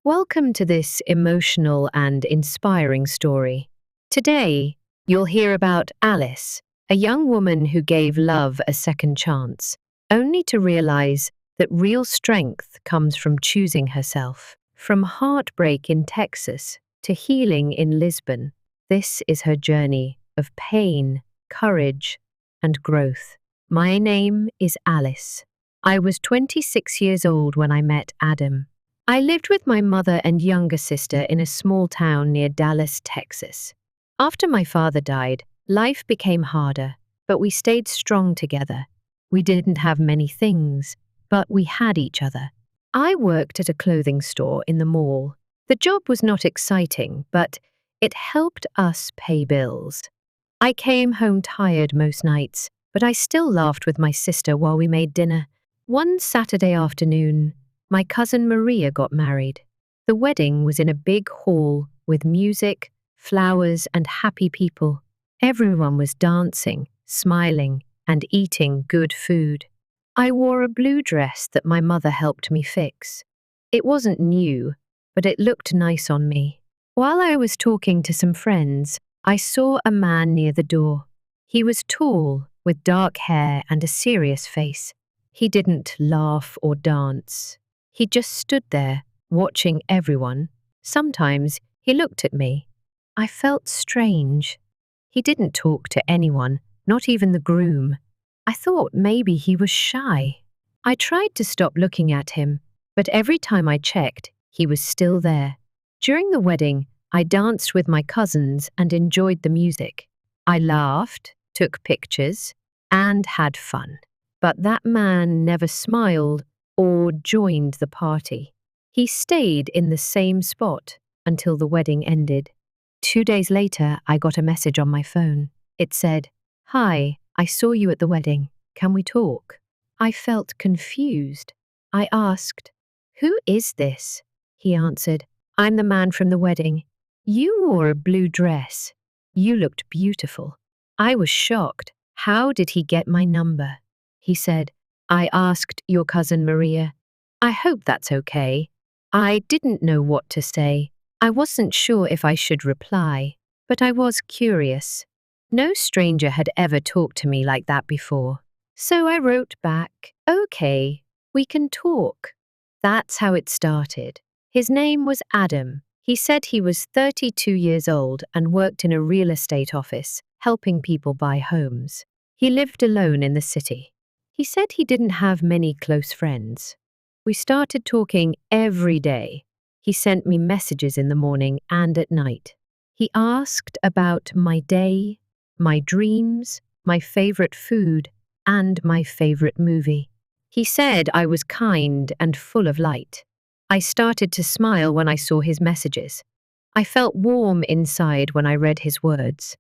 Welcome to this emotional and inspiring story. Today, you'll hear about Alice, a young woman who gave love a second chance, only to realize that real strength comes from choosing herself. From heartbreak in Texas to healing in Lisbon, this is her journey of pain, courage, and growth. My name is Alice. I was 26 years old when I met Adam. I lived with my mother and younger sister in a small town near Dallas, Texas. After my father died, life became harder, but we stayed strong together. We didn't have many things, but we had each other. I worked at a clothing store in the mall. The job was not exciting, but it helped us pay bills. I came home tired most nights, but I still laughed with my sister while we made dinner. One Saturday afternoon, my cousin Maria got married. The wedding was in a big hall with music, flowers, and happy people. Everyone was dancing, smiling, and eating good food. I wore a blue dress that my mother helped me fix. It wasn't new, but it looked nice on me. While I was talking to some friends, I saw a man near the door. He was tall, with dark hair and a serious face. He didn't laugh or dance. He just stood there, watching everyone. Sometimes he looked at me. I felt strange. He didn't talk to anyone, not even the groom. I thought maybe he was shy. I tried to stop looking at him, but every time I checked, he was still there. During the wedding, I danced with my cousins and enjoyed the music. I laughed, took pictures, and had fun. But that man never smiled or joined the party. He stayed in the same spot until the wedding ended. 2 days later, I got a message on my phone. It said, "Hi, I saw you at the wedding. Can we talk?" I felt confused. I asked, "Who is this?" He answered, "I'm the man from the wedding. You wore a blue dress. You looked beautiful." I was shocked. How did he get my number? He said, "I asked your cousin Maria. I hope that's okay." I didn't know what to say. I wasn't sure if I should reply, but I was curious. No stranger had ever talked to me like that before. So I wrote back, "Okay, we can talk." That's how it started. His name was Adam. He said he was 32 years old and worked in a real estate office, helping people buy homes. He lived alone in the city. He said he didn't have many close friends. We started talking every day. He sent me messages in the morning and at night. He asked about my day, my dreams, my favorite food, and my favorite movie. He said I was kind and full of light. I started to smile when I saw his messages. I felt warm inside when I read his words.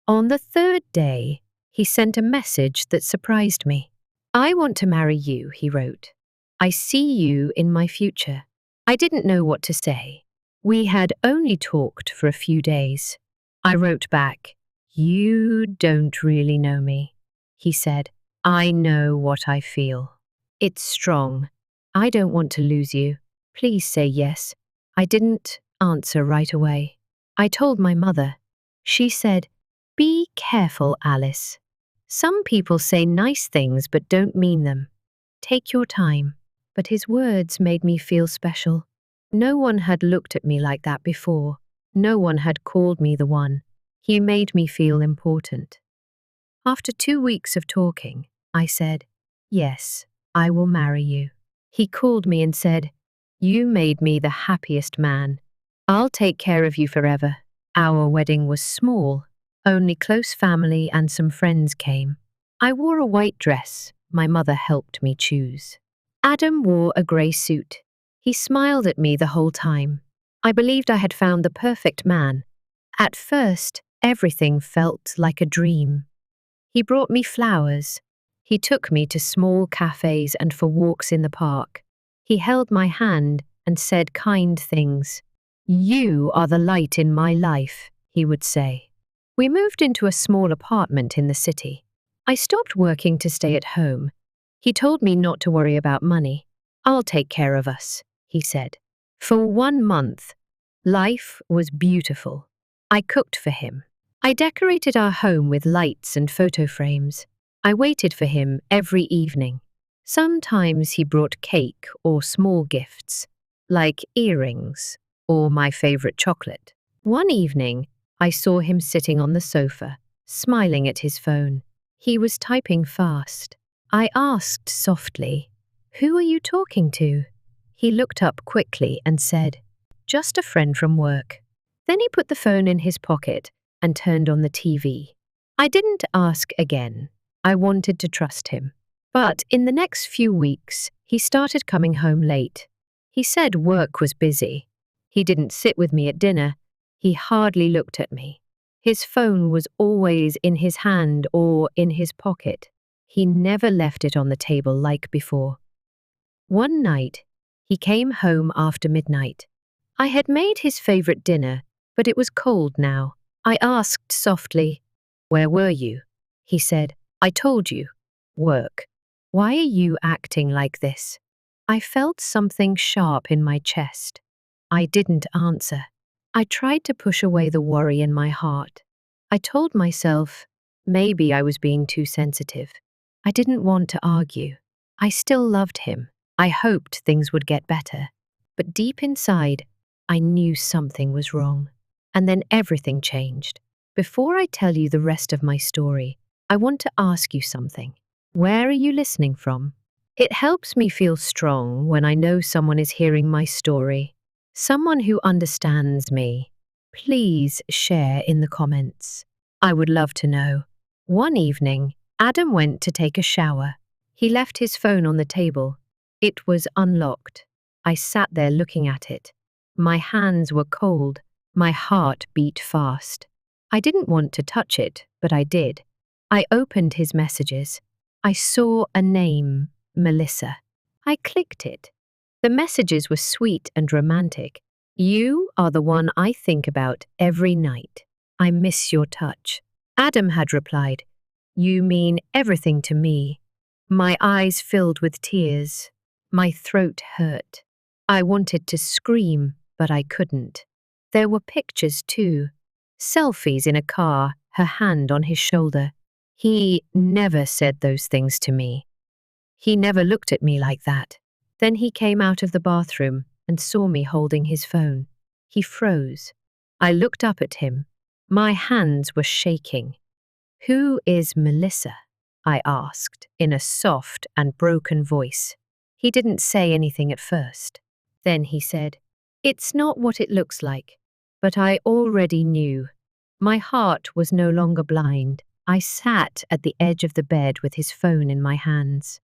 On the third day, he sent a message that surprised me. "I want to marry you," he wrote. "I see you in my future." I didn't know what to say. We had only talked for a few days. I wrote back, "You don't really know me." He said, "I know what I feel. It's strong. I don't want to lose you. Please say yes." I didn't answer right away. I told my mother. She said, "Be careful, Alice. Some people say nice things but don't mean them. Take your time." But his words made me feel special. No one had looked at me like that before. No one had called me the one. He made me feel important. After 2 weeks of talking, I said, "Yes, I will marry you." He called me and said, "You made me the happiest man. I'll take care of you forever." Our wedding was small. Only close family and some friends came. I wore a white dress my mother helped me choose. Adam wore a grey suit. He smiled at me the whole time. I believed I had found the perfect man. At first, everything felt like a dream. He brought me flowers. He took me to small cafes and for walks in the park. He held my hand and said kind things. "You are the light in my life," he would say. We moved into a small apartment in the city. I stopped working to stay at home. He told me not to worry about money. "I'll take care of us," he said. For 1 month, life was beautiful. I cooked for him. I decorated our home with lights and photo frames. I waited for him every evening. Sometimes he brought cake or small gifts, like earrings or my favorite chocolate. One evening, I saw him sitting on the sofa, smiling at his phone. He was typing fast. I asked softly, "Who are you talking to?" He looked up quickly and said, "Just a friend from work." Then he put the phone in his pocket and turned on the TV. I didn't ask again. I wanted to trust him. But in the next few weeks, he started coming home late. He said work was busy. He didn't sit with me at dinner. He hardly looked at me. His phone was always in his hand or in his pocket. He never left it on the table like before. One night, he came home after midnight. I had made his favorite dinner, but it was cold now. I asked softly, "Where were you?" He said, "I told you. Work. Why are you acting like this?" I felt something sharp in my chest. I didn't answer. I tried to push away the worry in my heart. I told myself, maybe I was being too sensitive. I didn't want to argue. I still loved him. I hoped things would get better. But deep inside, I knew something was wrong. And then everything changed. Before I tell you the rest of my story, I want to ask you something. Where are you listening from? It helps me feel strong when I know someone is hearing my story, someone who understands me. Please share in the comments. I would love to know. One evening, Adam went to take a shower. He left his phone on the table. It was unlocked. I sat there looking at it. My hands were cold. My heart beat fast. I didn't want to touch it, but I did. I opened his messages. I saw a name, Melissa. I clicked it. The messages were sweet and romantic. "You are the one I think about every night. I miss your touch." Adam had replied, "You mean everything to me." My eyes filled with tears. My throat hurt. I wanted to scream, but I couldn't. There were pictures too. Selfies in a car, her hand on his shoulder. He never said those things to me. He never looked at me like that. Then he came out of the bathroom and saw me holding his phone. He froze. I looked up at him. My hands were shaking. "Who is Melissa?" I asked in a soft and broken voice. He didn't say anything at first. Then he said, "It's not what it looks like." But I already knew. My heart was no longer blind. I sat at the edge of the bed with his phone in my hands.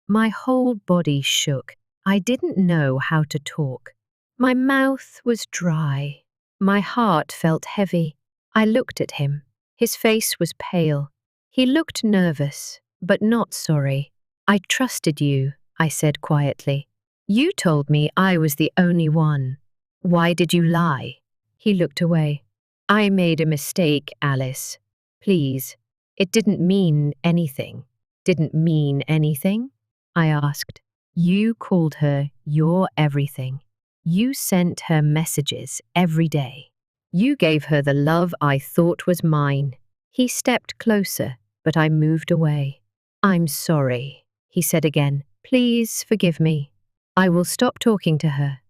My whole body shook. I didn't know how to talk. My mouth was dry. My heart felt heavy. I looked at him. His face was pale. He looked nervous, but not sorry. "I trusted you," I said quietly. "You told me I was the only one. Why did you lie?" He looked away. "I made a mistake, Alice. Please. It didn't mean anything." "Didn't mean anything?" I asked. "You called her your everything. You sent her messages every day. You gave her the love I thought was mine." He stepped closer, but I moved away. "I'm sorry," he said again. "Please forgive me. I will stop talking to her.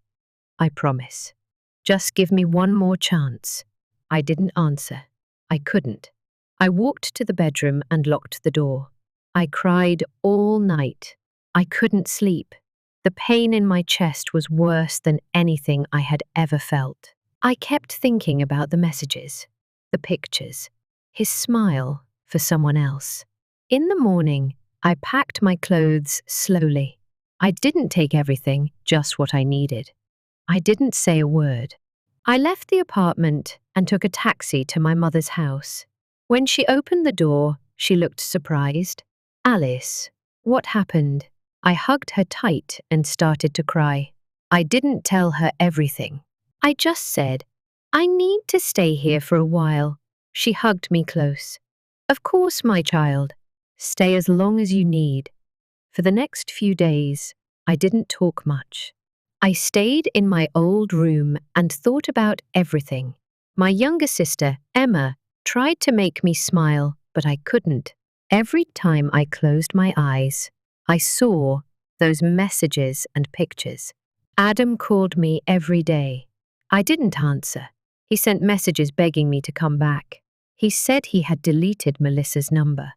I promise. Just give me one more chance." I didn't answer. I couldn't. I walked to the bedroom and locked the door. I cried all night. I couldn't sleep. The pain in my chest was worse than anything I had ever felt. I kept thinking about the messages, the pictures, his smile for someone else. In the morning, I packed my clothes slowly. I didn't take everything, just what I needed. I didn't say a word. I left the apartment and took a taxi to my mother's house. When she opened the door, she looked surprised. "Alice, what happened?" I hugged her tight and started to cry. I didn't tell her everything. I just said, "I need to stay here for a while." She hugged me close. "Of course, my child. Stay as long as you need." For the next few days, I didn't talk much. I stayed in my old room and thought about everything. My younger sister, Emma, tried to make me smile, but I couldn't. Every time I closed my eyes, I saw those messages and pictures. Adam called me every day. I didn't answer. He sent messages begging me to come back. He said he had deleted Melissa's number.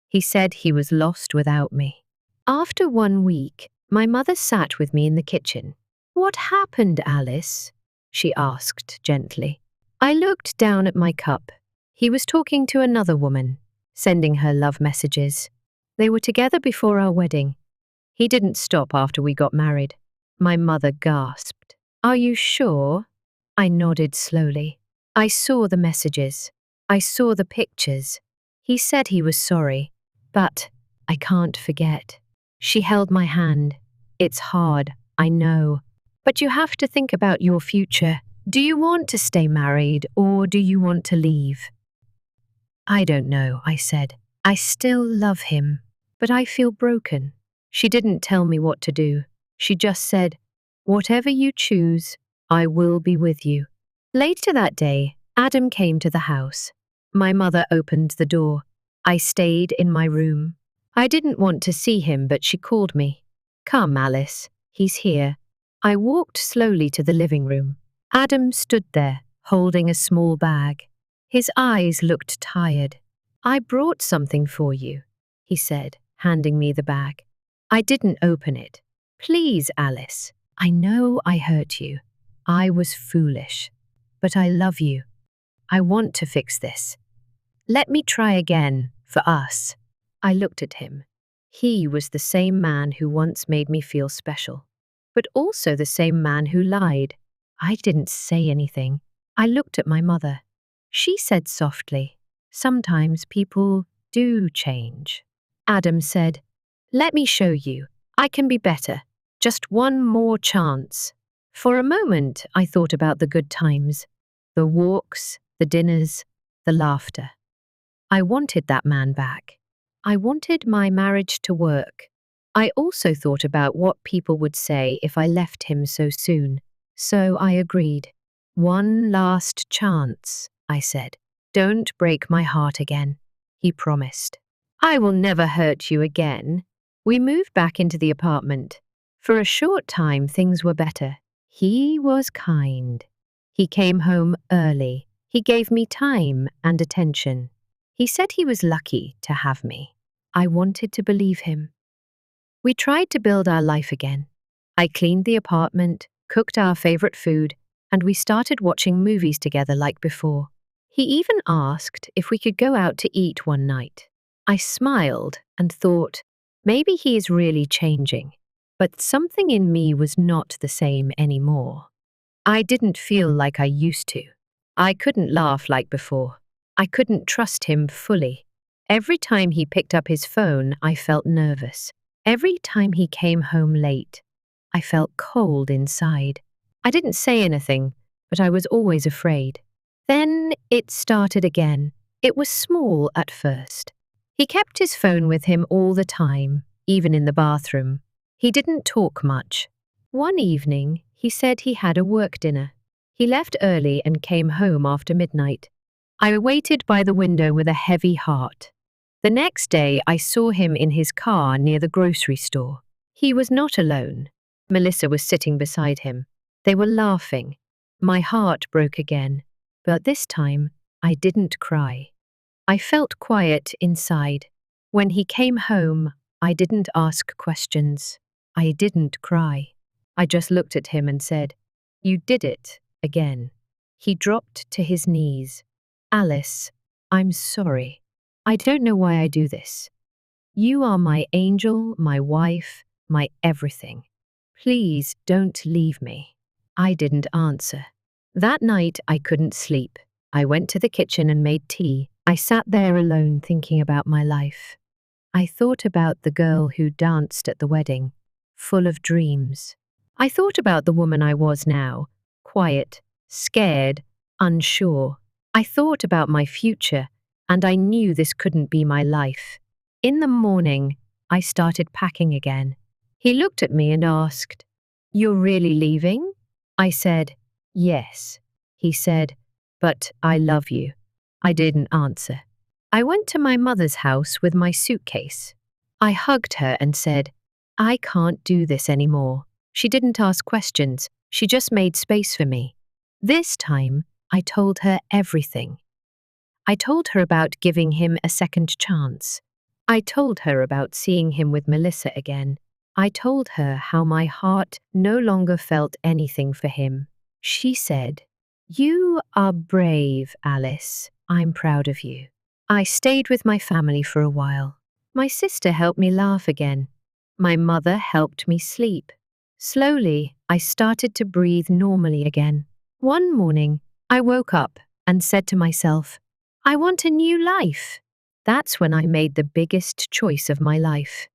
He said he was lost without me. After 1 week, my mother sat with me in the kitchen. "What happened, Alice?" she asked gently. I looked down at my cup. He was talking to another woman, sending her love messages. They were together before our wedding. He didn't stop after we got married. My mother gasped. "Are you sure?" I nodded slowly. I saw the messages. I saw the pictures. He said he was sorry, but I can't forget. She held my hand. "It's hard, I know, but you have to think about your future. Do you want to stay married or do you want to leave?" "I don't know," I said. "I still love him, but I feel broken." She didn't tell me what to do. She just said, "Whatever you choose, I will be with you." Later that day, Adam came to the house. My mother opened the door. I stayed in my room. I didn't want to see him, but she called me. "Come, Alice, he's here." I walked slowly to the living room. Adam stood there, holding a small bag. His eyes looked tired. "I brought something for you," he said, handing me the bag. I didn't open it. "Please, Alice, I know I hurt you. I was foolish. But I love you. I want to fix this. Let me try again, for us." I looked at him. He was the same man who once made me feel special, but also the same man who lied. I didn't say anything. I looked at my mother. She said softly, "Sometimes people do change." Adam said, "Let me show you. I can be better. Just one more chance." For a moment, I thought about the good times, the walks, the dinners, the laughter. I wanted that man back. I wanted my marriage to work. I also thought about what people would say if I left him so soon. So I agreed. "One last chance," I said. "Don't break my heart again," he promised. "I will never hurt you again." We moved back into the apartment. For a short time, things were better. He was kind. He came home early. He gave me time and attention. He said he was lucky to have me. I wanted to believe him. We tried to build our life again. I cleaned the apartment, cooked our favorite food, and we started watching movies together like before. He even asked if we could go out to eat one night. I smiled and thought, maybe he is really changing. But something in me was not the same anymore. I didn't feel like I used to. I couldn't laugh like before. I couldn't trust him fully. Every time he picked up his phone, I felt nervous. Every time he came home late, I felt cold inside. I didn't say anything, but I was always afraid. Then it started again. It was small at first. He kept his phone with him all the time, even in the bathroom. He didn't talk much. One evening, he said he had a work dinner. He left early and came home after midnight. I waited by the window with a heavy heart. The next day, I saw him in his car near the grocery store. He was not alone. Melissa was sitting beside him. They were laughing. My heart broke again, but this time, I didn't cry. I felt quiet inside. When he came home, I didn't ask questions. I didn't cry. I just looked at him and said, "You did it again." He dropped to his knees. "Alice, I'm sorry. I don't know why I do this. You are my angel, my wife, my everything. Please don't leave me." I didn't answer. That night, I couldn't sleep. I went to the kitchen and made tea. I sat there alone thinking about my life. I thought about the girl who danced at the wedding, full of dreams. I thought about the woman I was now, quiet, scared, unsure. I thought about my future, and I knew this couldn't be my life. In the morning, I started packing again. He looked at me and asked, "You're really leaving?" I said, "Yes." He said, "But I love you." I didn't answer. I went to my mother's house with my suitcase. I hugged her and said, "I can't do this anymore." She didn't ask questions. She just made space for me. This time, I told her everything. I told her about giving him a second chance. I told her about seeing him with Melissa again. I told her how my heart no longer felt anything for him. She said, "You are brave, Alice. I'm proud of you." I stayed with my family for a while. My sister helped me laugh again. My mother helped me sleep. Slowly, I started to breathe normally again. One morning, I woke up and said to myself, "I want a new life." That's when I made the biggest choice of my life.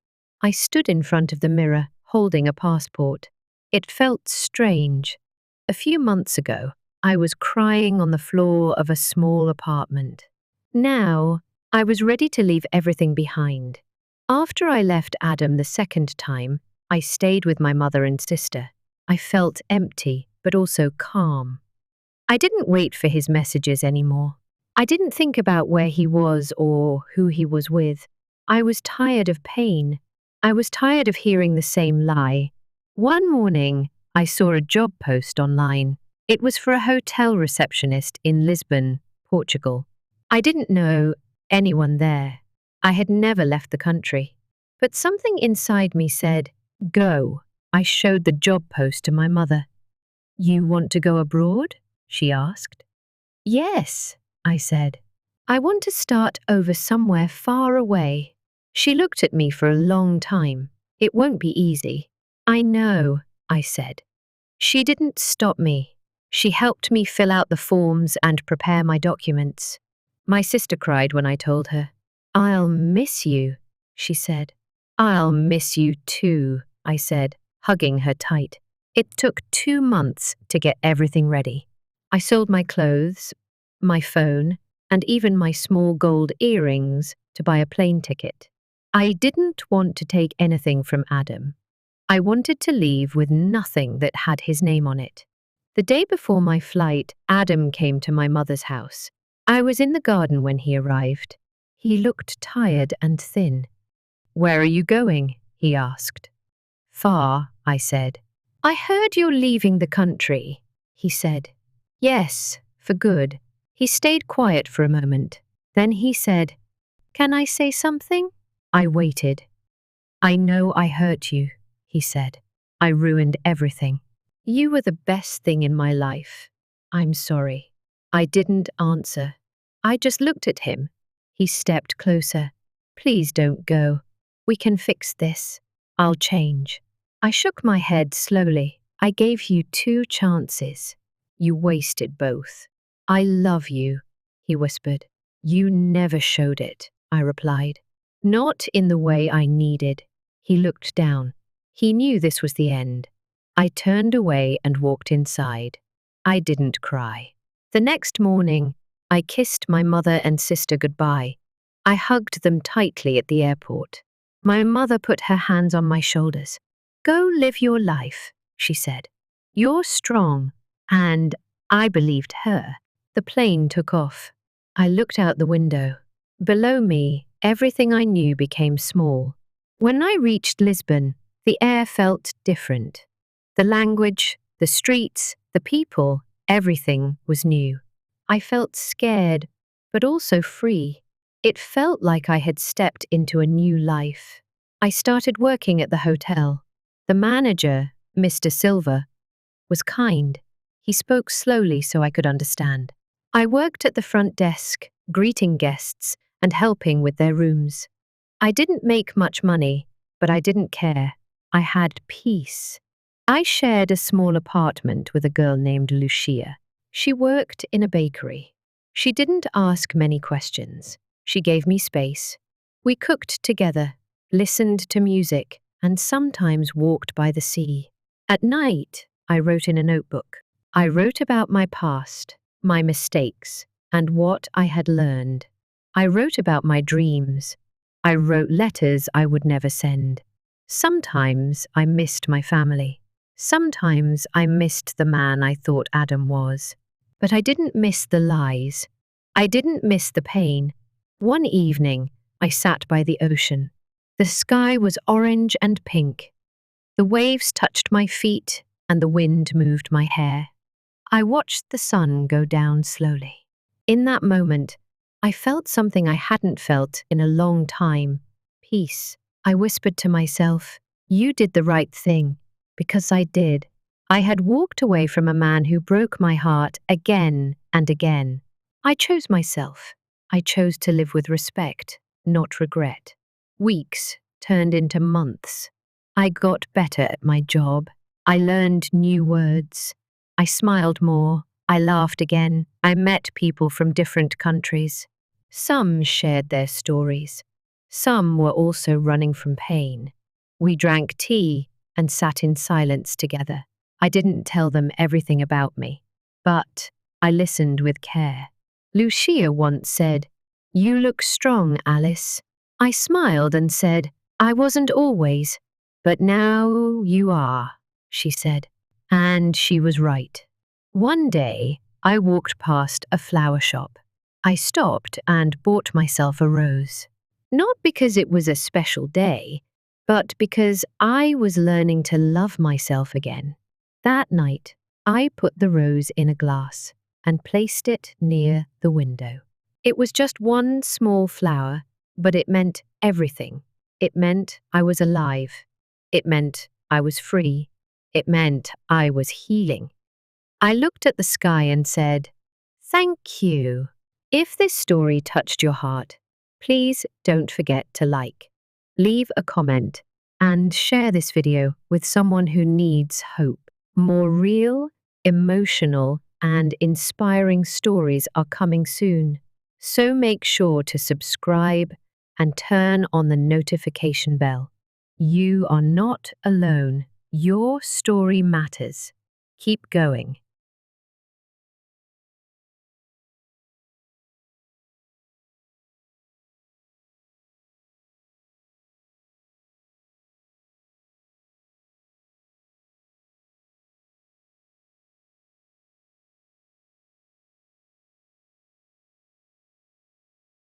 I stood in front of the mirror, holding a passport. It felt strange. A few months ago, I was crying on the floor of a small apartment. Now, I was ready to leave everything behind. After I left Adam the second time, I stayed with my mother and sister. I felt empty, but also calm. I didn't wait for his messages anymore. I didn't think about where he was or who he was with. I was tired of pain. I was tired of hearing the same lie. One morning, I saw a job post online. It was for a hotel receptionist in Lisbon, Portugal. I didn't know anyone there. I had never left the country. But something inside me said, "Go." I showed the job post to my mother. "You want to go abroad?" she asked. "Yes," I said. "I want to start over somewhere far away." She looked at me for a long time. "It won't be easy." "I know," I said. She didn't stop me. She helped me fill out the forms and prepare my documents. My sister cried when I told her. "I'll miss you," she said. "I'll miss you too," I said, hugging her tight. It took 2 months to get everything ready. I sold my clothes, my phone, and even my small gold earrings to buy a plane ticket. I didn't want to take anything from Adam. I wanted to leave with nothing that had his name on it. The day before my flight, Adam came to my mother's house. I was in the garden when he arrived. He looked tired and thin. "Where are you going?" he asked. "Far," I said. "I heard you're leaving the country," he said. "Yes, for good." He stayed quiet for a moment. Then he said, "Can I say something?" I waited. "I know I hurt you," he said. "I ruined everything. You were the best thing in my life. I'm sorry." I didn't answer. I just looked at him. He stepped closer. "Please don't go. We can fix this. I'll change." I shook my head slowly. "I gave you 2 chances. You wasted both." "I love you," he whispered. "You never showed it," I replied. "Not in the way I needed." He looked down. He knew this was the end. I turned away and walked inside. I didn't cry. The next morning, I kissed my mother and sister goodbye. I hugged them tightly at the airport. My mother put her hands on my shoulders. "Go live your life," she said. "You're strong." And I believed her. The plane took off. I looked out the window. Below me, everything I knew became small. When I reached Lisbon, the air felt different. The language, the streets, the people, everything was new. I felt scared, but also free. It felt like I had stepped into a new life. I started working at the hotel. The manager, Mr. Silva, was kind. He spoke slowly so I could understand. I worked at the front desk, greeting guests and helping with their rooms. I didn't make much money, but I didn't care. I had peace. I shared a small apartment with a girl named Lucia. She worked in a bakery. She didn't ask many questions. She gave me space. We cooked together, listened to music, and sometimes walked by the sea. At night, I wrote in a notebook. I wrote about my past, my mistakes, and what I had learned. I wrote about my dreams. I wrote letters I would never send. Sometimes I missed my family. Sometimes I missed the man I thought Adam was. But I didn't miss the lies. I didn't miss the pain. One evening, I sat by the ocean. The sky was orange and pink. The waves touched my feet, and the wind moved my hair. I watched the sun go down slowly. In that moment, I felt something I hadn't felt in a long time: peace. I whispered to myself, "You did the right thing," because I did. I had walked away from a man who broke my heart again and again. I chose myself. I chose to live with respect, not regret. Weeks turned into months. I got better at my job. I learned new words. I smiled more. I laughed again. I met people from different countries. Some shared their stories. Some were also running from pain. We drank tea and sat in silence together. I didn't tell them everything about me, but I listened with care. Lucia once said, "You look strong, Alice." I smiled and said, "I wasn't always, but now you are," she said. And she was right. One day, I walked past a flower shop. I stopped and bought myself a rose. Not because it was a special day, but because I was learning to love myself again. That night, I put the rose in a glass and placed it near the window. It was just one small flower, but it meant everything. It meant I was alive. It meant I was free. It meant I was healing. I looked at the sky and said, "Thank you." If this story touched your heart, please don't forget to like, leave a comment, and share this video with someone who needs hope. More real, emotional, and inspiring stories are coming soon, so make sure to subscribe and turn on the notification bell. You are not alone. Your story matters. Keep going.